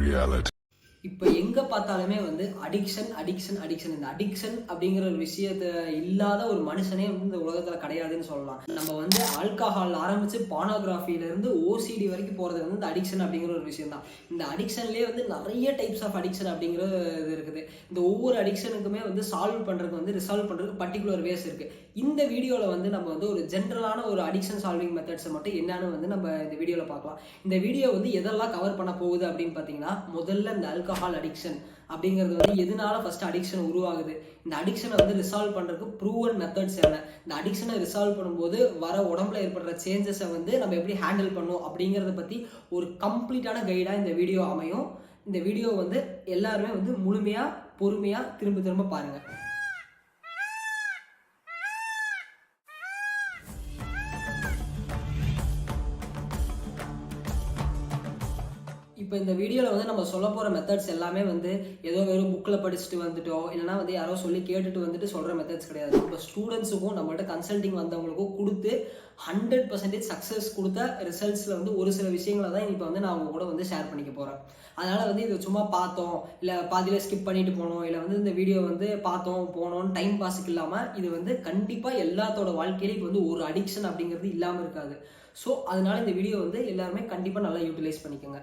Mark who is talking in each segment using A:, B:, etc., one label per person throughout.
A: reality.
B: இப்போ எங்கே பார்த்தாலுமே வந்து அடிக்ஷன் அடிக்ஷன் அடிக்ஷன். இந்த அடிக்ஷன் அப்படிங்கிற ஒரு விஷயத்த இல்லாத ஒரு மனுஷனே வந்து இந்த உலகத்தில் கிடையாதுன்னு சொல்லலாம். நம்ம வந்து ஆல்கஹால் ஆரம்பித்து பானோகிராஃபிலேருந்து ஓசிடி வரைக்கும் போகிறது வந்து இந்த அடிக்ஷன் அப்படிங்கிற ஒரு விஷயம் தான். இந்த அடிக்ஷன்லேயே வந்து நிறைய டைப்ஸ் ஆஃப் அடிக்ஷன் அப்படிங்கிற இது இருக்குது. இந்த ஒவ்வொரு அடிக்ஷனுக்குமே வந்து சால்வ் பண்ணுறதுக்கு வந்து ரிசால்வ் பண்ணுறதுக்கு பர்டிகுலர் வேஸ் இருக்குது. இந்த வீடியோவில் வந்து நம்ம வந்து ஒரு ஜென்ரலான ஒரு அடிக்ஷன் சால்விங் மெத்தட்ஸை மட்டும் என்னன்னு வந்து நம்ம இந்த வீடியோவில் பார்க்கலாம். இந்த வீடியோ வந்து எதெல்லாம் கவர் பண்ண போகுது அப்படின்னு பார்த்தீங்கன்னா, முதல்ல இந்த ஆல்கஹால் அடிக்ஷன் அப்படிங்கிறது வந்து எதனால ஃபர்ஸ்ட் அடிக்ஷன் உருவாகுது, இந்த அடிக்ஷனை வந்து ரிசால்வ் பண்ணுறதுக்கு ப்ரூவன் மெத்தட்ஸ் என்ன, இந்த அடிக்ஷனை ரிசால்வ் பண்ணும்போது வர உடம்புல ஏற்படுற சேஞ்சஸை வந்து நம்ம எப்படி ஹேண்டில் பண்ணணும் அப்படிங்கிறத பற்றி ஒரு கம்ப்ளீட்டான கைடாக இந்த வீடியோ அமையும். இந்த வீடியோ வந்து எல்லாருமே வந்து முழுமையாக பொறுமையாக திரும்ப திரும்ப பாருங்கள். இப்போ இந்த வீடியோவில் வந்து நம்ம சொல்ல போகிற மெத்தட்ஸ் எல்லாமே வந்து ஏதோ வெறும் புக்கில் படிச்சுட்டு வந்துட்டோம், இல்லைனா வந்து யாரோ சொல்லி கேட்டுட்டு வந்துட்டு சொல்கிற மெத்தட்ஸ் கிடையாது. நம்ம ஸ்டூடெண்ட்ஸுக்கும் நம்மள்ட்ட கன்சல்டிங் வந்தவங்களுக்கும் கொடுத்து 100% சக்ஸஸ் கொடுத்த ரிசல்ட்ஸில் வந்து ஒரு சில விஷயங்களை தான் இப்போ வந்து நான் அவங்க கூட வந்து ஷேர் பண்ணிக்க போகிறேன். அதனால் வந்து இது சும்மா பார்த்தோம், இல்லை பாதியில் ஸ்கிப் பண்ணிட்டு போனோம், இல்லை வந்து இந்த வீடியோ வந்து பார்த்தோம் போனோன்னு டைம் பாஸுக்கு இல்லாமல் இது வந்து கண்டிப்பாக எல்லாத்தோட வாழ்க்கையிலும் இப்போ வந்து ஒரு அடிக்ஷன் அப்படிங்கிறது இல்லாமல் இருக்காது. ஸோ அதனால இந்த வீடியோ வந்து எல்லாருமே கண்டிப்பாக நல்லா யூட்டிலைஸ் பண்ணிக்கோங்க.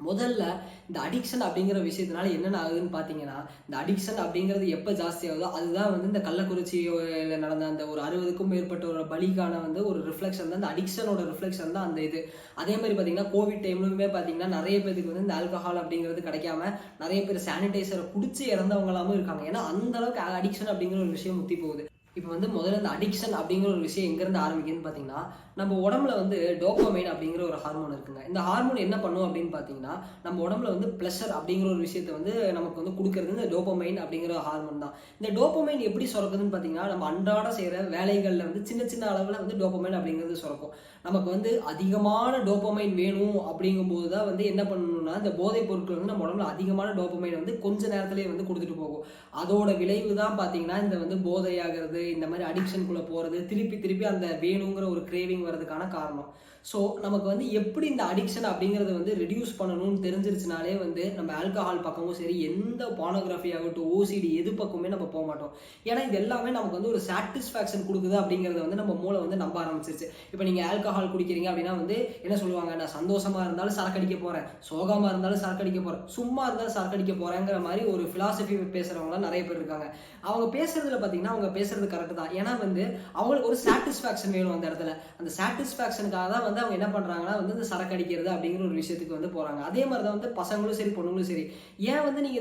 B: முதல்ல இந்த அடிக்ஷன் அப்படிங்கிற விஷயத்தினால என்னென்ன ஆகுதுன்னு பார்த்தீங்கன்னா, இந்த அடிக்ஷன் அப்படிங்கிறது எப்போ ஜாஸ்தி ஆகுதோ அதுதான் வந்து இந்த கள்ளக்குறிச்சியில் நடந்த அந்த ஒரு 60க்கும் மேற்பட்ட ஒரு பலிக்கான வந்து ஒரு ரிஃப்ளெக்ஷன் தான், இந்த அடிக்ஷனோட ரிஃப்ளெக்ஷன் தான் அந்த இது. அதே மாதிரி பார்த்தீங்கன்னா கோவிட் டைம்லுமே பார்த்தீங்கன்னா நிறைய பேருக்கு வந்து இந்த ஆல்கஹால் அப்படிங்கிறது கிடைக்காம நிறைய பேர் சானிடைசரை குடிச்சு இறந்தவங்களாமும் இருக்காங்க. ஏன்னா அந்த அளவுக்கு அடிக்ஷன் அப்படிங்கிற ஒரு விஷயம் முத்தி போகுது. இப்போ வந்து முதல்ல இந்த அடிக்ஷன் அப்படிங்கிற ஒரு விஷயம் எங்கேருந்து ஆரம்பிக்குதுன்னு பார்த்தீங்கன்னா, நம்ம உடம்புல வந்து டோபமைன் அப்படிங்கிற ஒரு ஹார்மோன் இருக்குங்க. இந்த ஹார்மோன் என்ன பண்ணும் அப்படின்னு பார்த்தீங்கன்னா, நம்ம உடம்புல வந்து ப்ளஷர் அப்படிங்கிற ஒரு விஷயத்தை வந்து நமக்கு வந்து கொடுக்கறது இந்த டோபமைன் அப்படிங்கிற ஹார்மோன் தான். இந்த டோபமைன் எப்படி சுரக்குதுன்னு பார்த்தீங்கன்னா, நம்ம அன்றாட செய்கிற வேலைகளில் வந்து சின்ன சின்ன அளவில் வந்து டோபமைன் அப்படிங்கிறது சுரக்கும். நமக்கு வந்து அதிகமான டோபமைன் வேணும் அப்படிங்கும்போது தான் வந்து என்ன பண்ணணும்னா, இந்த போதைப் பொருட்கள் வந்து நம்ம உடம்புல அதிகமான டோபமைன் வந்து கொஞ்ச நேரத்திலேயே வந்து கொடுத்துட்டு போகும். அதோட விளைவு தான் பார்த்தீங்கன்னா இந்த வந்து போதையாகிறது, இந்த மாதிரி அடிக்ஷனுக்குள்ளே போகிறது, திருப்பி திருப்பி அந்த வேணுங்கிற ஒரு கிரேவிங் வரதுக்கான காரணம். ஸோ நமக்கு வந்து எப்படி இந்த அடிக்ஷன் அப்படிங்கிறத வந்து ரெடியூஸ் பண்ணணும்னு தெரிஞ்சிருச்சுனாலே வந்து நம்ம ஆல்கஹால் பக்கமும் சரி, எந்த பானோகிராஃபி ஆகட்டும், ஓசிடி எது பக்கமே நம்ம போக மாட்டோம். ஏன்னா இது எல்லாமே நமக்கு வந்து ஒரு சாட்டிஸ்ஃபேக்ஷன் கொடுக்குது அப்படிங்கிறத வந்து நம்ம மூளை வந்து நம்ப ஆரம்பிச்சிருச்சு. இப்போ நீங்கள் ஆல்கஹால் குடிக்கிறீங்க அப்படின்னா வந்து என்ன சொல்லுவாங்க, நான் சந்தோஷமா இருந்தாலும் சரக்கடிக்க போகிறேன், சோகமாக இருந்தாலும் சரக்கடிக்க போகிறேன், சும்மா இருந்தாலும் சரக்கடிக்க போகிறேங்கிற மாதிரி ஒரு ஃபிலாசபி பேசுகிறவங்களாம் நிறைய பேர் இருக்காங்க. அவங்க பேசுறதுல பார்த்தீங்கன்னா அவங்க பேசுறது கரெக்டு தான். ஏன்னா வந்து அவங்களுக்கு ஒரு சாட்டிஸ்ஃபேக்ஷன் வேணும் அந்த இடத்துல. அந்த சாட்டிஸ்ஃபேக்ஷனுக்காக தான் வந்து அவங்க என்ன பண்றாங்கன்னா வந்து இந்த சரக்கு அடிக்கிறது அப்படிங்கிற ஒரு விஷயத்துக்கு வந்து போறாங்க. அதே மாதிரி தான் வந்து பசங்களும் சரி பொண்ணுங்களும் சரி. ஏன் வந்து நீங்க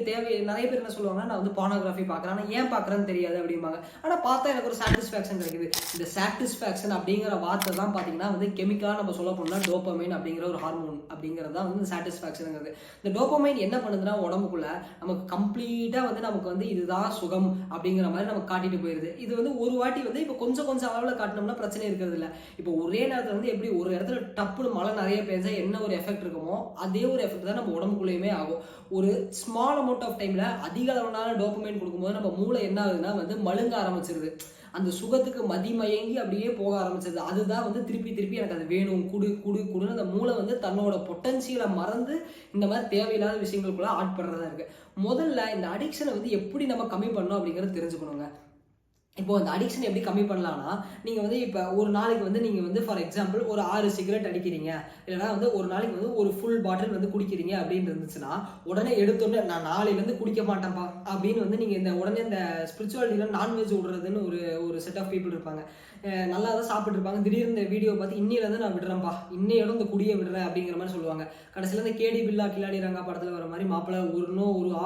B: நிறைய பேர் என்ன சொல்லுவாங்கன்னா, நான் வந்து பானோகிராஃபி பார்க்குறேன், ஆனால் ஏன் பார்க்குறேன்னு தெரியாது அப்படிம்பாங்க. ஆனால் பார்த்தா எனக்கு ஒரு சாட்டிஸ்ஃபேக்ஷன் கிடைக்குது. இந்த சாட்டிஸ்ஃபேக்ஷன் அப்படிங்கிற வார்த்தை தான் பார்த்தீங்கன்னா வந்து கெமிக்கலாக நம்ம சொல்ல போனால் டோபமைன் அப்படிங்கிற ஒரு ஹார்மோன் அப்படிங்கிறது தான் வந்து சாட்டிஸ்ஃபேக்ஷனுங்கிறது. இந்த டோபமைன் என்ன பண்ணுதுன்னா உடம்புக்குள்ள நமக்கு கம்ப்ளீட்டாக வந்து நமக்கு வந்து இதுதான் சுகம் அப்படிங்கிற மாதிரி நமக்கு காட்டிட்டு போயிருது. இது வந்து ஒரு வாட்டி வந்து இப்போ கொஞ்சம் கொஞ்சம் அளவில் காட்டினோம்னா பிரச்சனை இருக்கிறது இல்லை. இப்போ ஒரே நேரத்தில் வந்து எப்படி ஒரு இடத்துல டப்புன்னு மழை நிறைய பெஞ்சா என்ன ஒரு எஃபெக்ட் இருக்குமோ அதே ஒரு எஃபெக்ட் தான் நம்ம உடம்புக்குள்ளேயுமே ஆகும். ஒரு ஸ்மால் அமௌண்ட் ஆஃப் டைம்ல அதிக அளவிலான டோபமைன் கொடுக்கும்போது நம்ம மூளை என்ன ஆகுதுன்னா வந்து மழுங்க ஆரம்பிச்சிருது. அந்த சுகத்துக்கு மதிமயங்கி அப்படியே போக ஆரம்பிச்சது. அதுதான் வந்து திருப்பி திருப்பி எனக்கு அது வேணும், குடுன்னு அந்த மூளை வந்து தன்னோட பொட்டன்சியலை மறந்து இந்த மாதிரி தேவையில்லாத விஷயங்களுக்குள்ள ஆட்படுறதா இருக்கு. முதல்ல இந்த அடிக்ஷனை வந்து எப்படி நம்ம கம்மி பண்ணணும் அப்படிங்கிறது தெரிஞ்சுக்கணுங்க. இப்போ அந்த அடிக்ஷன் எப்படி கம்மி பண்ணலாம்னா, நீங்கள் வந்து இப்போ ஒரு நாளைக்கு வந்து நீங்கள் வந்து ஃபார் எக்ஸாம்பிள் ஒரு 6 சிகரெட் அடிக்கிறீங்க, இல்லைனா வந்து ஒரு நாளைக்கு வந்து ஒரு ஃபுல் பாட்டில் வந்து குடிக்கிறீங்க அப்படின்னு இருந்துச்சுன்னா, உடனே எடுத்தோடனே நான் நாளையிலேருந்து குடிக்க மாட்டேன்ப்பா அப்படின்னு வந்து நீங்கள் இந்த உடனே இந்த ஸ்பிரிச்சுவாலிட்டியில் நான்வெஜ் விடுறதுன்னு ஒரு செட் ஆஃப் பீப்புள் இருப்பாங்க. நல்லா தான் சாப்பிட்டு இருப்பாங்க. திடீர்னு இந்த வீடியோ பார்த்து இன்னிலேருந்து நான் விடுறேன்ப்பா, இன்னையோட இந்த குடியை விடுறேன் அப்படிங்கிற மாதிரி சொல்லுவாங்க. கடைசியில் இந்த கேடி பில்லா கில்லாடி ரங்கா படத்தில் வர மாதிரி மாப்பிள்ளை ஒரு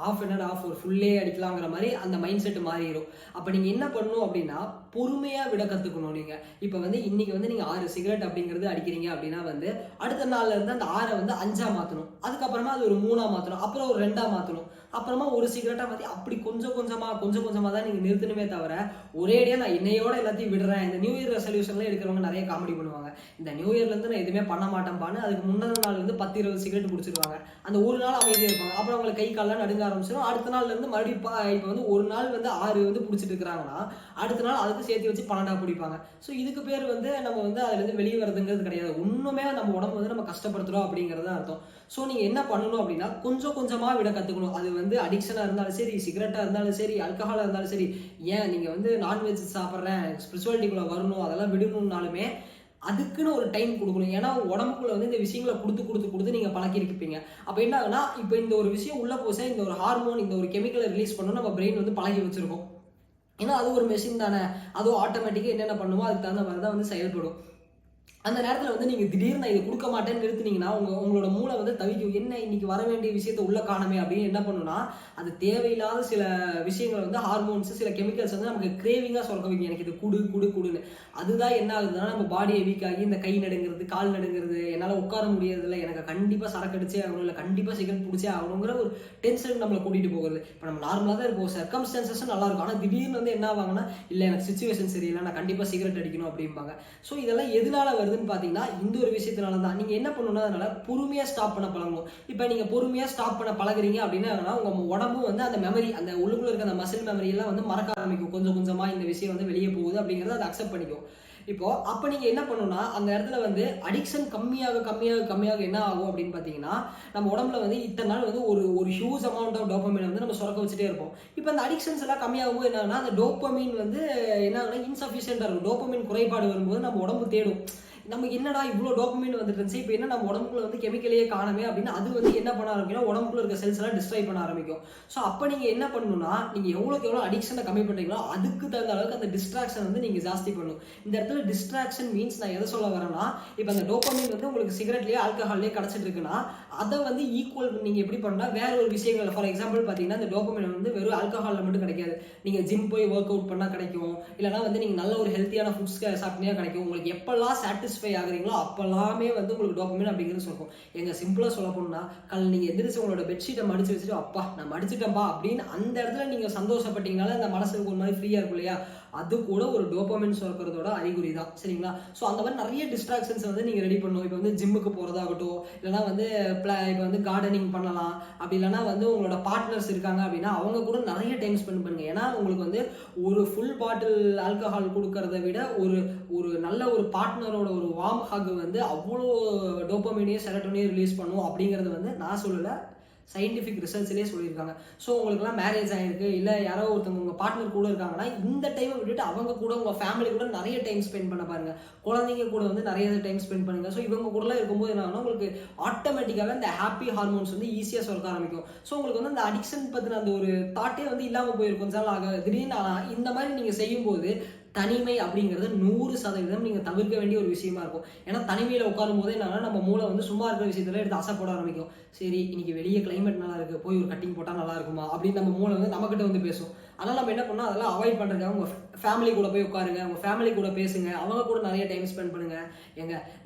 B: ஆஃப் ஒரு ஃபுல்லே அடிக்கலாங்கிற மாதிரி அந்த மைண்ட் செட் மாறிடும். அப்போ நீங்கள் என்ன பண்ணணும் அப்படின்னா, பொறுமையாக விட கற்றுக்கணும். நீங்கள் இப்போ வந்து இன்னைக்கு வந்து நீங்கள் 6 சிகரெட் அப்படிங்கிறது அடிக்கிறீங்க அப்படின்னா வந்து அடுத்த நாள்ல இருந்து அந்த 6 வந்து 5ஆ மாற்றணும், அதுக்கப்புறமா அது ஒரு 3ஆ மாற்றணும், அப்புறம் ஒரு 2ஆ மாற்றணும், அப்புறமா ஒரு சிகரெட்டாக மாற்றி அப்படி கொஞ்சம் கொஞ்சமாக தான் நீங்கள் நிறுத்தணுமே தவிர ஒரேடியாக நான் இன்னையோட எல்லாத்தையும் விடுறேன். இந்த நியூ இயர் ரெசல்யூஷன்லாம் எடுக்கிறவங்க நிறைய காமெடி பண்ணுவாங்க. இந்த நியூ இயர்லேருந்து நான் எதுவுமே பண்ண மாட்டேன்பான்னு அதுக்கு முன்னாடி நாள் வந்து 10-20 சிகரெட் குடிச்சிருவாங்க. அந்த ஒரு நாள் அமைதியாக இருப்பாங்க. அப்புறம் அவங்களை கை காலெல்லாம் நடுங்க ஆரம்பிச்சிடும். அடுத்த நாள்லேருந்து மறுபடியும் இப்போ வந்து ஒரு நாள் வந்து 6 வந்து பிடிச்சிட்டு இருக்கிறாங்கன்னா அடுத்த நாள் அதுக்கு சேர்த்து வச்சு 12 பிடிப்பாங்க. ஸோ இதுக்கு பேர் வந்து நம்ம வந்து அதுலேருந்து வெளியே வரதுங்கிறது கிடையாது. ஒன்றுமே நம்ம உடம்பு வந்து நம்ம கஷ்டப்படுத்துகிறோம் அப்படிங்கிறது அர்த்தம். ஸோ நீங்கள் என்ன பண்ணணும் அப்படின்னா கொஞ்சம் கொஞ்சமாக விட கற்றுக்கணும். அது வந்து அடிக்ஷனாக இருந்தாலும் சரி, சிகரெட்டாக இருந்தாலும் சரி, ஆல்கஹாலாக இருந்தாலும் சரி, ஏன் நீங்கள் வந்து நான்வெஜ் சாப்பிட்றேன் ஸ்பிரிச்சுவாலிட்டிக்குள்ளே வரணும் அதெல்லாம் விடணும்னாலுமே அதுக்குன்னு ஒரு டைம் கொடுக்கணும். ஏன்னா உடம்புக்குள்ள வந்து இந்த விஷயங்களை கொடுத்து நீங்கள் பழக்கிருப்பீங்க. அப்போ என்ன ஆகுனா இப்போ இந்த ஒரு விஷயம் உள்ள போச இந்த ஒரு ஹார்மோன் இந்த ஒரு கெமிக்கலை ரிலீஸ் பண்ணணும் நம்ம பிரெயின் வந்து பழகி வச்சிருக்கோம். ஏன்னா அது ஒரு மெஷின் தானே, அதுவும் ஆட்டோமேட்டிக்காக என்னென்ன பண்ணுமோ அதுக்கு தகுந்த மாதிரி தான் வந்து செயல்படும். அந்த நேரத்தில் வந்து நீங்கள் திடீர்னு இதை கொடுக்க மாட்டேன்னு நிறுத்தினீங்கன்னா உங்களோட மூளை வந்து தவிக்கும். என்ன இன்னைக்கு வர வேண்டிய விஷயத்த உள்ள காணமே அப்படின்னு என்ன பண்ணுன்னா அது தேவையில்லாத சில விஷயங்கள் வந்து ஹார்மோன்ஸ் சில கெமிக்கல்ஸ் வந்து நமக்கு கிரேவிங்காக சொல்ல வைக்கும். எனக்கு இது குடுன்னு அதுதான் என்ன ஆகுதுன்னா நம்ம பாடியை வீக் ஆகி இந்த கை நடுங்கிறது, கால் நடுங்கிறது, என்னால் உட்கார முடியறதில்ல, எனக்கு கண்டிப்பாக சரக்கு அடிச்சே ஆகணும், இல்லை கண்டிப்பாக சிகரெட் பிடிச்சே ஆகணுங்கிற ஒரு டென்ஷனுக்கு நம்மளை கூட்டிகிட்டு போகிறது. இப்போ நம்ம நார்மலாக தான் இருப்போம், சர்க்கம்ஸ்டான்சஸும் நல்லா இருக்கும். ஆனால் திடீர்னு வந்து என்ன ஆவாங்கன்னா இல்லை எனக்கு சிச்சுவேஷன் சரியில்லை, நான் கண்டிப்பாக சிகரெட் அடிக்கணும் அப்படிம்பாங்க. ஸோ இதெல்லாம் எதனால வருதுன்னு பார்த்தீங்கன்னா இந்த ஒரு விஷயத்தினால தான். நீங்கள் என்ன பண்ணணும்னா அதனால பொறுமையாக ஸ்டாப் பண்ண பழகணும். இப்போ நீங்கள் பொறுமையாக ஸ்டாப் பண்ண பழகுறீங்க அப்படின்னா உங்கள் உடம்பும் வந்து அந்த மெமரி அந்த உள்ளுக்குள்ள இருக்க அந்த மசில் மெமரி எல்லாம் வந்து மறக்க ஆரம்பிக்கும். கொஞ்சம் கொஞ்சமாக இந்த விஷயம் வந்து வெளியே போகுது அப்படிங்கிறத அதை அக்செப்ட் பண்ணிக்கும். இப்போ அப்போ நீங்கள் என்ன பண்ணணும்னா அந்த இடத்துல வந்து அடிக்ஷன் கம்மியாக என்ன ஆகும் அப்படின்னு பார்த்தீங்கன்னா நம்ம உடம்புல வந்து இத்தனை நாள் வந்து ஒரு ஹியூஜ் அமௌண்ட் ஆஃப் டோபமைன் வந்து நம்ம சுரக்க வச்சுட்டே இருப்போம். இப்போ அந்த அடிக்ஷன்ஸ் எல்லாம் கம்மியாகும் போது என்னன்னா அந்த டோபமைன் வந்து என்ன ஆகுனா இன்சஃபிஷியண்டாக இருக்கும். டோபமைன் குறைபாடு வரும்போது நம்ம உடம்பு தேடும் நமக்கு என்னடா இவ்வளோ டோபமைன் வந்துட்டு இருந்துச்சு, இப்போ என்ன நம்ம உடம்புக்குள்ள வந்து கெமிக்கலையே காணமே அப்படின்னு அது வந்து என்ன பண்ண ஆரம்பிக்கும் உடம்புக்குள்ள இருக்க செல்ஸ் எல்லாம் டிஸ்ட்ராய் பண்ண ஆரம்பிக்கும். ஸோ அப்போ நீங்கள் என்ன பண்ணணும்னா நீங்கள் எவ்வளோக்கு எவ்வளோ அடிக்ஷனை கம்மி பண்ணுறீங்களோ அதுக்கு தகுந்த அளவுக்கு அந்த டிஸ்ட்ராக்ஷன் வந்து நீங்கள் ஜாஸ்தி பண்ணணும். இந்த இடத்துல டிஸ்ட்ராக்ஷன் மீன்ஸ் நான் எதை சொல்ல வரேன்னா இப்போ அந்த டோபமைன் வந்து உங்களுக்கு சிகரெட்லேயே ஆல்கஹால்லேயே கிடச்சிட்டு இருக்குன்னா அதை வந்து ஈக்குவல் நீங்கள் எப்படி பண்ணா வேற ஒரு விஷயங்கள் ஃபார் எக்ஸாம்பிள் பார்த்தீங்கன்னா இந்த டோபமைன் வந்து வெறும் ஆல்கஹாலில் மட்டும் கிடைக்காது. நீங்கள் ஜிம் போய் ஒர்க் அவுட் பண்ணால் கிடைக்கும், இல்லைனா வந்து நீங்கள் நல்ல ஒரு ஹெல்த்தியான ஃபுட்ஸ் சாப்பிட்டீங்கன்னா கிடைக்கும். உங்களுக்கு எப்பெல்லாம் சாட்டிஸ்ஃபை ஆகுறீங்களோ அப்பெல்லாமே வந்து உங்களுக்கு டோபமைன் அப்படிங்கிறது சொல்லும். எங்க சிம்பிளா சொல்ல போனா நீங்க எந்திரிச்சு உங்களோட பெட்ஷீட்டை மடிச்சு வச்சுட்டு அப்பா நான் மடிச்சிட்டேன்பா அப்படின்னு அந்த இடத்துல நீங்க சந்தோஷப்பட்டீங்கனால அந்த மனசுக்கு ஒரு மாதிரி ஃப்ரீயா இருக்கும் இல்லையா, அது கூட ஒரு டோபமைன் சுரக்கிறதோட அறிகுறி தான். சரிங்களா? ஸோ அந்த மாதிரி நிறைய டிஸ்ட்ராக்ஷன்ஸ் வந்து நீங்கள் ரெடி பண்ணணும். இப்போ வந்து ஜிம்முக்கு போகிறதாகட்டும், இல்லைனா வந்து இப்போ வந்து கார்டனிங் பண்ணலாம், அப்படி இல்லைனா வந்து உங்களோட பார்ட்னர்ஸ் இருக்காங்க அப்படின்னா அவங்க கூட நிறைய டைம் ஸ்பெண்ட் பண்ணுங்க. ஏன்னா உங்களுக்கு வந்து ஒரு ஃபுல் பாட்டில் ஆல்கஹால் கொடுக்கறத விட ஒரு நல்ல ஒரு பார்ட்னரோட ஒரு வார்ம் ஹக் வந்து அவ்வளோ டோபமைனையும் செரட்டோனையும் ரிலீஸ் பண்ணும் அப்படிங்கிறது வந்து நான் சொல்லலை, சயின்டிஃபிக் ரிசர்ச்லேயே சொல்லியிருக்காங்க. ஸோ உங்களுக்குலாம் மேரேஜ் ஆகிருக்கு, இல்லை யாரோ ஒருத்தவங்க உங்கள் பார்ட்னர் கூட இருக்காங்கன்னா இந்த டைமை விட்டுட்டு அவங்க கூட உங்கள் ஃபேமிலி கூட நிறைய டைம் ஸ்பெண்ட் பண்ண பாருங்கள். குழந்தைங்க கூட வந்து நிறைய டைம் ஸ்பெண்ட் பண்ணுங்கள். ஸோ இவங்க கூடலாம் இருக்கும்போது என்ன ஆகுனா உங்களுக்கு ஆட்டோமேட்டிக்காக இந்த ஹாப்பி ஹார்மோன்ஸ் வந்து ஈஸியாக சுரக்க ஆரம்பிக்கும். ஸோ உங்களுக்கு வந்து அந்த அடிக்ஷன் பற்றின அந்த ஒரு தாட்டே வந்து இல்லாமல் போயிருக்கும். கொஞ்ச நாள் ஆக திடீர்னு இந்த மாதிரி நீங்கள் செய்யும்போது தனிமை அப்படிங்கிறது 100% நீங்கள் தவிர்க்க வேண்டிய ஒரு விஷயமா இருக்கும். ஏன்னா தனிமையில் உட்காரும் போதே என்னன்னா நம்ம மூளை வந்து சும்மா இருக்கிற விஷயத்துல எடுத்து ஆசைப்பட ஆரம்பிக்கும். சரி இன்னைக்கு வெளியே கிளைமேட் நல்லா இருக்கு, போய் ஒரு கட்டிங் போட்டால் நல்லா இருக்குமா அப்படின்னு நம்ம மூளை வந்து நம்மகிட்ட வந்து பேசும். அதனால் நம்ம என்ன பண்ணோம் அதெல்லாம் அவாய்ட் பண்ணுறதுக்காக உங்கள் ஃபேமிலி கூட போய் உட்காருங்க, உங்கள் ஃபேமிலி கூட பேசுங்க, அவங்க கூட நிறைய டைம் ஸ்பெண்ட் பண்ணுங்க.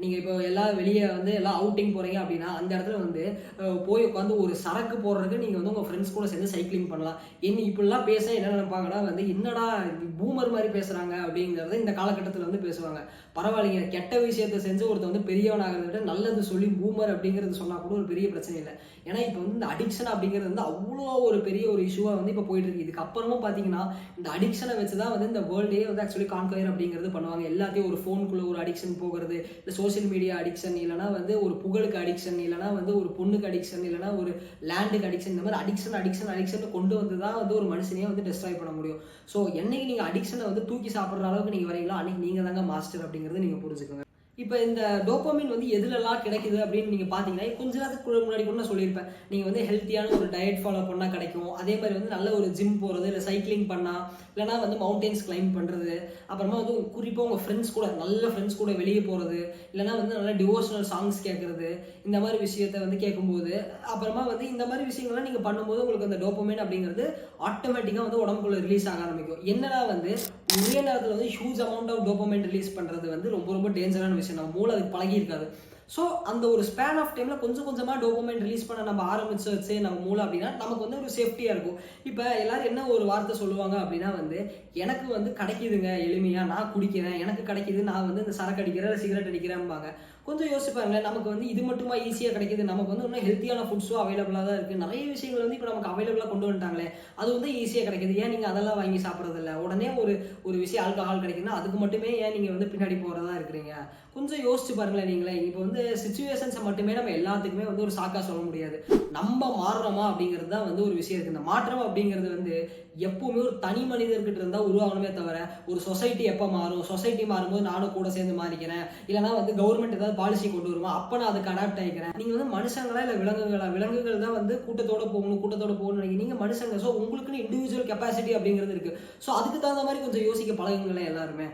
B: நீங்கள் இப்போ எல்லாம் வெளியே வந்து எல்லாம் அவுட்டிங் போகிறீங்க அப்படின்னா அந்த இடத்துல வந்து போய் உட்காந்து ஒரு சரக்கு போடுறதுக்கு நீங்கள் வந்து உங்கள் ஃப்ரெண்ட்ஸ் கூட சேர்ந்து சைக்கிளிங் பண்ணலாம். இப்படிலாம் பேச என்ன நினைப்பாங்கன்னா வந்து என்னடா பூமர் மாதிரி பேசுகிறாங்க அப்படிங்கிறத இந்த காலகட்டத்தில் வந்து பேசுவாங்க. பரவாயில்லைங்க, கெட்ட விஷயத்தை செஞ்சு ஒருத்தர் வந்து பெரியவனாகிறத விட நல்லது சொல்லி பூமர் அப்படிங்கிறது சொன்னால் கூட ஒரு பெரிய பிரச்சனை இல்லை. ஏன்னா இப்போ வந்து இந்த அடிக்ஷன் அப்படிங்கிறது வந்து அவ்வளோ ஒரு பெரிய ஒரு இஷ்யூவாக வந்து இப்போ போயிட்டு இருக்கு. இதுக்கப்புறமும் பார்த்தீங்கன்னா இந்த அடிக்ஷனை வச்சு தான் வந்து இந்த வேர்ல்டே வந்து ஆக்சுவலி கான்கயர் அப்படிங்கிறது பண்ணுவாங்க. எல்லாத்தையும் ஒரு ஃபோனுக்குள்ள ஒரு அடிக்ஷன் போகிறது, இல்லை சோஷியல் மீடியா அடிக்ஷன், இல்லைனா வந்து ஒரு புகழுக்கு அடிக்ஷன், இல்லைனா வந்து ஒரு பொண்ணுக்கு அடிக்ஷன், இல்லைனா ஒரு லேண்டுக்கு அடிக்ஷன், இந்த மாதிரி அடிக்ஷன் கொண்டு வந்து தான் வந்து ஒரு மனுஷனையே வந்து டெஸ்ட்ராய் பண்ண முடியும். ஸோ என்னைக்கு நீங்கள் அடிக்ஷனை வந்து தூக்கி சாப்பிட்ற அளவுக்கு நீங்கள் வரீங்களோ அன்னைக்கு நீங்கள் தாங்க மாஸ்டர் அப்படிங்கிறது நீங்கள் புரிஞ்சுக்கோங்க. இப்போ இந்த டோபமைன் வந்து எதுலலாம் கிடைக்குது அப்படின்னு நீங்கள் பார்த்தீங்கன்னா கொஞ்ச நேரத்துக்கு முன்னாடி கூட நான் சொல்லியிருப்பேன். நீங்கள் வந்து ஹெல்த்தியான ஒரு டயட் ஃபாலோ பண்ணால் கிடைக்கும். அதே மாதிரி வந்து நல்ல ஒரு ஜிம் போகிறது, இல்லை சைக்கிளிங் பண்ணால், இல்லைனா வந்து மவுண்டெயின்ஸ் கிளைம் பண்ணுறது, அப்புறமா வந்து குறிப்பாக உங்கள் ஃப்ரெண்ட்ஸ் கூட நல்ல ஃப்ரெண்ட்ஸ் கூட வெளியே போகிறது, இல்லைனா வந்து நல்ல டிவோஷனல் சாங்ஸ் கேட்குறது, இந்த மாதிரி விஷயத்தை வந்து கேட்கும்போது அப்புறமா வந்து இந்த மாதிரி விஷயங்கள்லாம் நீங்கள் பண்ணும்போது உங்களுக்கு அந்த டோபமைன் அப்படிங்கிறது ஆட்டோமேட்டிக்காக வந்து உடம்புக்குள்ள ரிலீஸ் ஆக ஆரம்பிக்கும். என்னன்னா வந்து ஒரே நேரத்தில் வந்து huge amount of dopamine release பண்ணுறது வந்து ரொம்ப ரொம்ப டேஞ்சரான விஷயம். நம்ம மூளை அதுக்கு பழகி இருக்காது. ஸோ அந்த ஒரு ஸ்பேன் ஆஃப் டைமில் கொஞ்சம் கொஞ்சமாக டோபமைன் ரிலீஸ் பண்ண நம்ம ஆரம்பிச்சு நம்ம மூளை அப்படின்னா நமக்கு வந்து ஒரு சேஃப்டியாக இருக்கும். இப்போ எல்லாரும் என்ன ஒரு வார்த்தை சொல்லுவாங்க அப்படின்னா வந்து, எனக்கு வந்து கிடைக்குதுங்க எளிமையாக, நான் குடிக்கிறேன், எனக்கு கிடைக்குது, நான் வந்து இந்த சரக்கு அடிக்கிறேன் சிகரெட் அடிக்கிறேன்பாங்க. கொஞ்சம் யோசிப்பாங்க, நமக்கு வந்து இது மட்டுமா ஈஸியாக கிடைக்குது, நமக்கு வந்து இன்னும் ஹெல்த்தியான ஃபுட்ஸும் அவைலபிளாக தான் இருக்குது, நிறைய விஷயங்கள் வந்து இப்போ நமக்கு அவைலபிளாக கொண்டு வந்துட்டாங்களே, அது வந்து ஈஸியாக கிடைக்குது, ஏன் நீங்கள் அதெல்லாம் வாங்கி சாப்பிட்றதில்ல? உடனே ஒரு விஷயம் ஆல்கஹால் கிடைக்குதுன்னா அதுக்கு மட்டுமே ஏன் நீங்கள் வந்து பின்னாடி போகிறதா இருக்கிறீங்க? கொஞ்சம் யோசிச்சு பாருங்களேன். நீங்களே இப்போ வந்து சிச்சுவேஷன்ஸை மட்டுமே நம்ம எல்லாத்துக்குமே வந்து ஒரு சாக்கா சொல்ல முடியாது. நம்ம மாறுறோமா அப்படிங்கிறது தான் வந்து ஒரு விஷயம் இருக்குது. இந்த மாற்றம் அப்படிங்கிறது வந்து எப்பவுமே ஒரு தனி மனிதர்கிட்ட இருந்தால் உருவாகணுமே தவிர, ஒரு சொசைட்டி எப்போ மாறும், சொசைட்டி மாறும்போது நானும் கூட சேர்ந்து மாறிக்கிறேன், இல்லைனா வந்து கவர்மெண்ட் ஏதாவது பாலிசி கொண்டு வருமா அப்போ நான் அதுக்கு அடாப்ட் ஆகிக்கிறேன். நீங்கள் வந்து மனுஷங்களா இல்லை விலங்குகளா? விலங்குகள் தான் வந்து கூட்டத்தோட போகணும்னு நினைக்கிறீங்க. நீங்கள் மனுஷங்க. ஸோ உங்களுக்குன்னு இண்டிவிஜுவல் கெப்பாசிட்டி அப்படிங்கிறது இருக்குது. ஸோ அதுக்கு தகுந்த மாதிரி கொஞ்சம் யோசிக்க பழகுங்களேன் எல்லாருமே.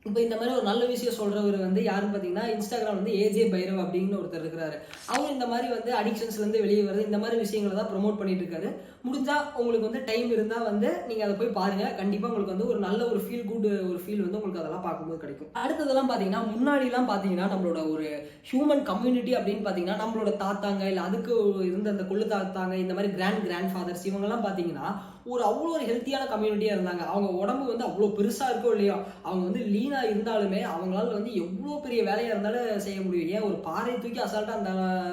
B: இப்போ இந்த மாதிரி ஒரு நல்ல விஷயம் சொல்றவர் வந்து யாருன்னு பார்த்தீங்கன்னா, இன்ஸ்டாகிராம் வந்து ஏஜே பைரவ் அப்படின்னு ஒருத்தர் இருக்கிறாரு. அவர் இந்த மாதிரி வந்து அடிக்ஷன்ஸ்லேருந்து வெளியே வருது, இந்த மாதிரி விஷயங்களை தான் ப்ரொமோட் பண்ணிட்டு இருக்காரு. முடிஞ்சா உங்களுக்கு வந்து டைம் இருந்தால் வந்து நீங்கள் அதை போய் பாருங்க. கண்டிப்பாக உங்களுக்கு வந்து ஒரு நல்ல ஒரு ஃபீல் வந்து உங்களுக்கு அதெல்லாம் பார்க்கும்போது கிடைக்கும். அடுத்ததெல்லாம் பார்த்தீங்கன்னா, முன்னாடிலாம் பார்த்தீங்கன்னா நம்மளோட ஒரு ஹியூமன் கம்யூனிட்டி அப்படின்னு பார்த்தீங்கன்னா, நம்மளோட தாத்தாங்க இல்லை அதுக்கு இருந்த அந்த கொள்ளு தாத்தாங்க, இந்த மாதிரி கிராண்ட் ஃபாதர்ஸ் இவங்கெல்லாம் பார்த்தீங்கன்னா அவ்வளோ ஒரு ஹெல்த்தியான கம்யூனிட்டியாக இருந்தாங்க. அவங்க உடம்பு வந்து அவ்வளோ பெருசாக இருக்கோ இல்லையோ, அவங்க வந்து லீனாக இருந்தாலுமே அவங்களால வந்து எவ்வளோ பெரிய வேலையாக இருந்தாலும் செய்ய முடியும். ஏன் ஒரு பாறை தூக்கி அசால்ட்டாக அந்த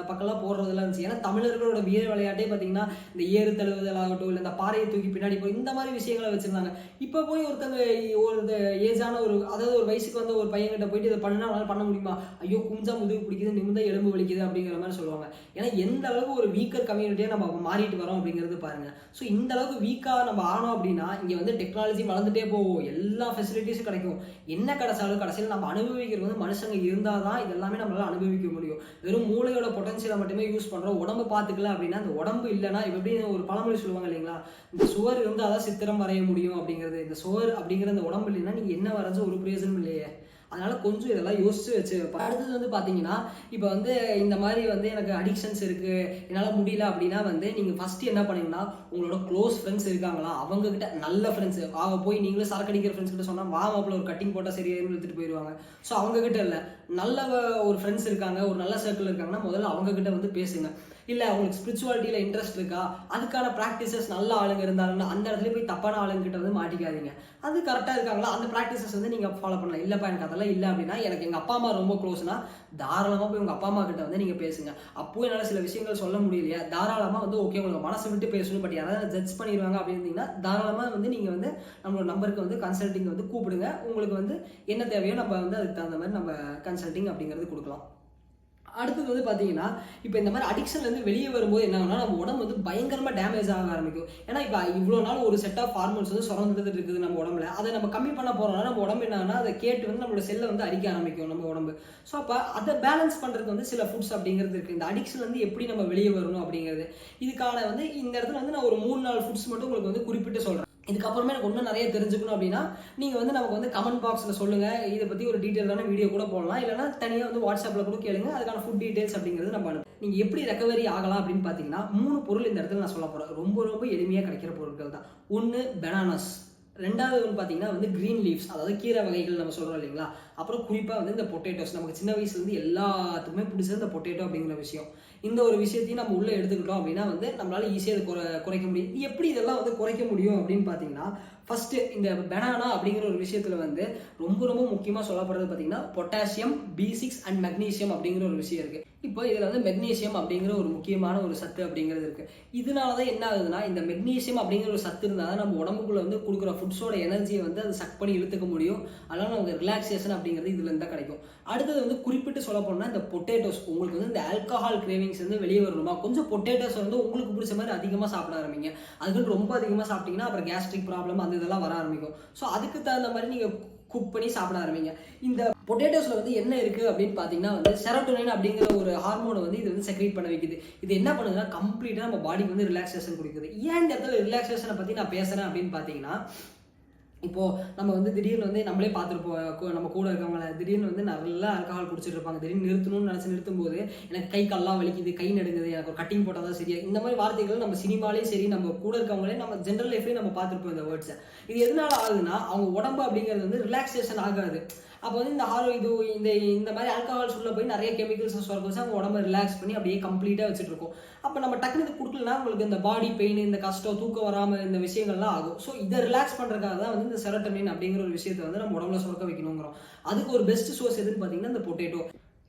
B: பக்கம்லாம் போடுறதெல்லாம் இருந்துச்சு. ஏன்னா தமிழர்களோட வீர விளையாட்டே பார்த்தீங்கன்னா இந்த ஏறு தழுவுதல் ஆகட்டும், இல்லை இந்த பாறையை தூக்கி பின்னாடி போய் இந்த மாதிரி விஷயங்களை வச்சுருந்தாங்க. இப்போ போய் ஒருத்தங்க ஒரு ஏஜான அதாவது ஒரு வயசுக்கு வந்த ஒரு பையன்கிட்ட போயிட்டு இதை பண்ணா அவனால் பண்ண முடியுமா? ஐயோ குஞ்சா முதுகு பிடிக்குது, நிமிந்தா எலும்பு வலிக்குது அப்படிங்கிற மாதிரி சொல்லுவாங்க. ஏன்னா எந்த அளவுக்கு ஒரு வீக்கர் கம்யூனிட்டியாக நம்ம மாறிட்டு வரோம் அப்படிங்கிறது பாருங்க. ஸோ இந்த அளவுக்கு வீக்காக நம்ம ஆனோம் அப்படின்னா இங்கே வந்து டெக்னாலஜி வளர்ந்துட்டே போகும், எல்லா ஃபெசிலிட்டிஸும் கிடைக்கும். என்ன கிடைச்சாலும் கடைசியில் நம்ம அனுபவிக்கிறது வந்து மனுஷங்க இருந்தால் தான் இதெல்லாமே நம்மளால அனுபவிக்க முடியும். வெறும் மூளையோட பொட்டன்ஷியலை மட்டுமே யூஸ் பண்ணுறோம், உடம்பு பார்த்துக்கல அப்படின்னா அந்த உடம்பு இல்லைன்னா இப்போ எப்படி ஒரு பழமொழி சொல்லுவாங்க இல்லைங்களா, இந்த சுவர் இருந்தால் தான் சித்திரம் வரைய முடியும் அப்படிங்கிறது. இந்த சுவர் அப்படிங்கிற இந்த உடம்பு இல்லைன்னா நீங்கள் என்ன வரைஞ்ச ஒரு பிரயோஜனம் இல்லையே. அதனால கொஞ்சம் இதெல்லாம் யோசிச்சு வச்சு. அடுத்தது வந்து பார்த்தீங்கன்னா, இப்போ வந்து இந்த மாதிரி வந்து எனக்கு அடிக்ஷன்ஸ் இருக்கு, என்னால் முடியல அப்படின்னா வந்து நீங்கள் ஃபர்ஸ்ட் என்ன பண்ணீங்கன்னா, உங்களோட க்ளோஸ் ஃப்ரெண்ட்ஸ் இருக்காங்களா அவங்க கிட்ட, நல்ல ஃப்ரெண்ட்ஸ் போய் நீங்களும் சரக்கு அடிக்கிற ஃப்ரெண்ட்ஸ் கிட்ட சொன்னால் மாப்பிள்ள ஒரு கட்டிங் போட்டால் சரியாயிருந்து எடுத்துட்டு போயிடுவாங்க. ஸோ அவங்க கிட்ட இல்லை, நல்ல ஒரு ஃப்ரெண்ட்ஸ் இருக்காங்க, ஒரு நல்ல சர்க்கிள் இருக்காங்கன்னா முதல்ல அவங்க கிட்ட வந்து பேசுங்க. இல்லை அவங்களுக்கு ஸ்பிரிச்சுவாலிட்டியில் இன்ட்ரெஸ்ட் இருக்கா, அதுக்கான ப்ராக்டிசஸ் நல்ல ஆளுங்க இருந்தாங்கன்னா அந்த இடத்துல போய் தப்பான ஆளுங்கிட்ட வந்து மாட்டிக்காதீங்க. அது கரெக்டாக இருக்காங்களா அந்த ப்ராக்டிசஸ் வந்து நீங்கள் ஃபாலோ பண்ணலாம். இல்லைப்பா எனக்கு அதெல்லாம் இல்லை அப்படின்னா, எனக்கு எங்கள் அப்பா அம்மா ரொம்ப க்ளோஸ்னா தாராளமாக போய் உங்கள் அப்பா அம்மா கிட்ட வந்து நீங்கள் பேசுங்க. அப்போ என்னால் சில விஷயங்கள் சொல்ல முடியலையா, தாராளமாக வந்து ஓகே உங்களுக்கு மனசை விட்டு பேசணும், பட் யாராவது ஜட்ஜ் பண்ணிடுவாங்க அப்படின்னா தாராளமாக வந்து நீங்கள் வந்து நம்மளோட நம்பருக்கு வந்து கன்சல்டிங் வந்து கூப்பிடுங்க. உங்களுக்கு வந்து என்ன தேவையோ நம்ம வந்து அதுக்கு தகுந்த மாதிரி நம்ம கன்சல்டிங் அப்படிங்கிறது கொடுக்கலாம். அடுத்தது வந்து பார்த்தீங்கன்னா, இப்போ இந்த மாதிரி அடிக்ஷன்லேருந்து வெளியே வரும்போது என்ன ஆகும்னா, நம்ம உடம்பு வந்து பயங்கரமாக டேமேஜ் ஆக ஆரம்பிக்கும். ஏன்னா இப்போ இவ்வளோ நாள் ஒரு செட் ஆஃப் ஹார்மோன்ஸ் வந்து சுரந்துட்டு இருக்குது நம்ம உடம்புல. அதை நம்ம கம்மி பண்ண போகிறோம்னா நம்ம உடம்பு என்ன ஆகுனா, அதை கேட்டு வந்து நம்மளோட செல்லை வந்து அரிக்க ஆரம்பிக்கும் நம்ம உடம்பு. ஸோ அப்போ அதை பேலன்ஸ் பண்ணுறதுக்கு வந்து சில ஃபுட்ஸ் அப்படிங்கிறது இருக்குது. இந்த அடிக்ஷன்லேருந்து எப்படி நம்ம வெளியே வரணும் அப்படிங்கிறது, இதுக்கான வந்து இந்த இடத்துல வந்து நான் ஒரு 3-4 ஃபுட்ஸ் மட்டும் உங்களுக்கு வந்து குறிப்பிட்டு சொல்கிறேன். இதுக்கப்புறமே எனக்கு இன்னும் நிறைய தெரிஞ்சுக்கணும் அப்படின்னா நீங்கள் வந்து நமக்கு வந்து கமெண்ட் பாக்ஸில் சொல்லுங்கள். இதை பற்றி ஒரு டீட்டெயிலான வீடியோ கூட போடலாம், இல்லைனா தனியாக வந்து வாட்ஸ்அப்பில் கூட கேளுங்க. அதுக்கான ஃபுட் டீட்டெயில்ஸ் அப்படிங்கிறது நம்ம நீங்கள் எப்படி ரெக்கவரி ஆகலாம் அப்படின்னு பார்த்தீங்கன்னா, 3 பொருள் இந்த இடத்துல நான் சொல்ல போகிறேன். ரொம்ப ரொம்ப எளிமையாக கிடைக்கிற பொருட்கள் தான். 1 பனானாஸ், 2வது வந்து பார்த்தீங்கன்னா வந்து க்ரீன் லீவ்ஸ், அதாவது கீரை வகைகள் நம்ம சொல்கிறோம் இல்லைங்களா. அப்புறம் குறிப்பாக வந்து இந்த பொட்டேட்டோஸ், நமக்கு சின்ன வயசுலேருந்து எல்லாத்துக்குமே பிடிச்சது இந்த பொட்டேட்டோ அப்படிங்கிற விஷயம். இந்த ஒரு விஷயத்தையும் நம்ம உள்ளே எடுத்துக்கிட்டோம் அப்படின்னா வந்து நம்மளால ஈஸியாக அதை குறைக்க முடியும். எப்படி இதெல்லாம் வந்து குறைக்க முடியும் அப்படின்னு பார்த்தீங்கன்னா, ஃபர்ஸ்ட் இந்த பனானா அப்படிங்கிற ஒரு விஷயத்துல வந்து ரொம்ப ரொம்ப முக்கியமாக சொல்லப்படுறது பார்த்தீங்கன்னா பொட்டாசியம், B6 அண்ட் மெக்னீசியம் அப்படிங்கிற ஒரு விஷயம் இருக்கு. இப்போ இதில் வந்து மெக்னீசியம் அப்படிங்கிற ஒரு முக்கியமான ஒரு சத்து அப்படிங்கிறது இருக்கு. இதனால தான் என்ன ஆகுதுன்னா, இந்த மெக்னீசியம் அப்படிங்கிற ஒரு சத்து இருந்தால் தான் நம்ம உடம்புக்குள்ள வந்து கொடுக்குற ஃபுட்ஸோட எனர்ஜியை வந்து அது சக் பண்ணி இழுத்துக்க முடியும். அதனால நமக்கு ரிலாக்ஸேஷன் அப்படிங்கிறது இதுல இருந்தால் கிடைக்கும். அடுத்தது வந்து குறிப்பிட்டு சொல்ல போனால் இந்த பொட்டேட்டோஸ், உங்களுக்கு வந்து இந்த ஆல்கஹால் கிரேவிங்ஸ் வந்து வெளியே வரணுமா, கொஞ்சம் பொட்டேட்டோஸ் வந்து உங்களுக்கு பிடிச்ச மாதிரி அதிகமாக சாப்பிட ஆரம்பிங்க. அதுக்கு ரொம்ப அதிகமாக சாப்பிட்டீங்கன்னா அப்புறம் கேஸ்ட்ரிக் ப்ராப்ளம் அந்த இதெல்லாம் வர ஆரம்பிக்கும். ஸோ அதுக்கு தகுந்த மாதிரி நீங்கள் குக் பண்ணி சாப்பிட ஆரம்பிங்க. இந்த பொட்டேட்டோஸ்ல வந்து என்ன இருக்கு அப்படின்னு பார்த்தீங்கன்னா வந்து செரோட்டோனின் அப்படிங்கிற ஒரு ஹார்மோனை வந்து இது வந்து செக்ரேட் பண்ண வைக்குது. இது என்ன பண்ணுதுன்னா கம்ப்ளீட்டாக நம்ம பாடிக்கு வந்து ரிலாக்ஸேஷன் கொடுக்குது. ஏன் இந்த இடத்துல ரிலாக்ஸேஷனை பற்றி நான் பேசுகிறேன் அப்படின்னு பார்த்தீங்கன்னா, இப்போ நம்ம வந்து திடீர்னு வந்து நம்மளே பார்த்துருப்போம், நம்ம கூட இருக்கவங்கள திடீர்னு வந்து நல்லா ஆல்கஹால் குடிச்சிட்டு இருப்பாங்க. திடீர்னு நிறுத்தணும்னு நினச்சி நிறுத்தும் போது எனக்கு கை கால்லாம் வலிக்குது, கை நடுங்குது, எனக்கு ஒரு கட்டிங் போட்டால் தான் சரியா, இந்த மாதிரி வார்த்தைகள் நம்ம சினிமாலேயும் சரி, நம்ம கூட இருக்கவங்களே நம்ம ஜென்ரல் லைஃப்லேயும் நம்ம பார்த்துருப்போம் இந்த வேர்ட்ஸை. இது எதனால ஆகுதுன்னா, அவங்க உடம்பு அப்படிங்கிறது வந்து ரிலாக்ஸேஷன் ஆகாது. அப்போ வந்து இந்த இந்த மாதிரி ஆல்கஹால்ஸ் உள்ள போய் நிறைய கெமிக்கல்ஸ் சுரக்க அவங்க உடம்பு ரிலாக்ஸ் பண்ணி அப்படியே கம்ப்ளீட்டாக வச்சுட்டு இருக்கோம். அப்போ நம்ம டக்குனு இது கொடுக்கலன்னா உங்களுக்கு இந்த பாடி பெயின், இந்த கஷ்டம், தூக்கம் வராமல் இந்த விஷயங்கள்லாம் ஆகும். ஸோ இதை ரிலாக்ஸ் பண்ணுறதுக்காக தான் வந்து இந்த செரோட்டோனின் அப்படிங்கிற ஒரு விஷயத்தை வந்து நம்ம உடம்புல சுரக்க வைக்கணுங்கிறோம். அதுக்கு ஒரு பெஸ்ட் சோர்ஸ் எதுன்னு பார்த்தீங்கன்னா இந்த பொட்டேட்டோ.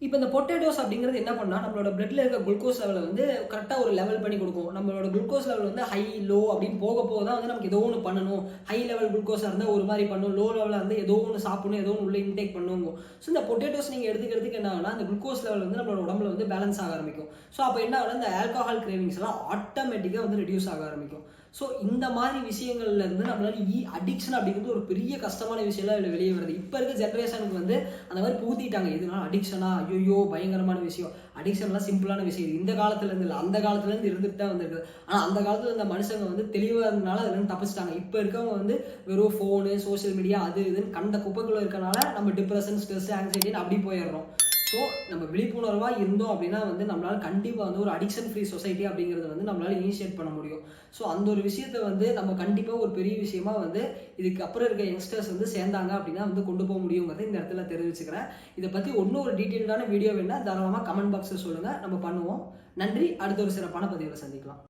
B: இப்போ இந்த பொட்டேட்டோஸ் அப்படிங்கிறது என்ன பண்ணா நம்மளோட பிளட்ல இருக்க குளுக்கோஸ் லெவலை வந்து கரெக்டாக ஒரு லெவல் பண்ணி கொடுக்கும். நம்மளோட குளுக்கோஸ் லெவல் வந்து ஹை லோ அப்படின்னு போக போக தான் வந்து நமக்கு ஏதோ ஒன்று பண்ணணும். ஹை லெவல் குளுக்கோஸாக இருந்தால் ஒரு மாதிரி பண்ணும், லோ லெவலில் வந்து ஏதோ ஒன்று சாப்பிடணும், ஏதோ ஒன்று உள்ள இன்டேக் பண்ணுங்க. ஸோ இந்த பொட்டேட்டோஸ் நீங்கள் எடுத்துக்கிறதுக்கு என்ன ஆகுனா அந்த குளுக்கோஸ் லெவல் வந்து நம்மளோட உடம்புல வந்து பேலன்ஸ் ஆக ஆரம்பிக்கும். ஸோ அப்போ என்ன ஆகுனா இந்த ஆல்கஹால் கிரேவிங்ஸ் எல்லாம் ஆட்டோமேட்டிக்காக வந்து ரெடியூஸ் ஆக ஆரம்பிக்கும். ஸோ இந்த மாதிரி விஷயங்கள்ல இருந்து நம்மளால அடிக்ஷன் அப்படிங்கிறது ஒரு பெரிய கஷ்டமான விஷயம்லாம் இதில் வெளியே வருது. இப்போ இருக்க ஜென்ரேஷனுக்கு வந்து அந்த மாதிரி பூத்திட்டாங்க. இதனால அடிக்ஷனா, ஐயோ பயங்கரமான விஷயம். அடிக்ஷன்லாம் சிம்பிளான விஷயம். இந்த காலத்துல இருந்து இல்லை, அந்த காலத்துல இருந்து இருந்துட்டு தான் வந்திருக்கு. ஆனால் அந்த காலத்துல இந்த மனுஷங்க வந்து தெளிவாக இருந்தனால அதுல இருந்து தப்பிச்சிட்டாங்க. இப்போ இருக்கவங்க வந்து வெறும் ஃபோனு, சோசியல் மீடியா, அது இதுன்னு கண்ட குப்பைக்குள்ள இருக்கனால நம்ம டிப்ரெஷன், ஸ்ட்ரெஸ், ஆங்ஸைட்டின்னு அப்படி போயிடுறோம். ஸோ நம்ம விழிப்புணர்வாக இருந்தோம் அப்படின்னா வந்து நம்மளால கண்டிப்பாக வந்து ஒரு அடிக்ஷன் ஃப்ரீ சொசைட்டி அப்படிங்கிறத வந்து நம்மளால இனிஷியேட் பண்ண முடியும். ஸோ அந்த ஒரு விஷயத்தை வந்து நம்ம கண்டிப்பாக ஒரு பெரிய விஷயமா வந்து இதுக்கு அப்புறம் இருக்க யங்ஸ்டர்ஸ் வந்து சேர்ந்தாங்க அப்படின்னா வந்து கொண்டு போக முடியுங்கிறத இந்த இடத்துல தெரிவிச்சுக்கிறேன். இதை பற்றி இன்னும் ஒரு டீட்டெயில்டான வீடியோ வேணா தாராளமாக கமெண்ட் பாக்ஸில் சொல்லுங்கள், நம்ம பண்ணுவோம். நன்றி. அடுத்த ஒரு சிறப்பான பதிவில் சந்திக்கலாம்.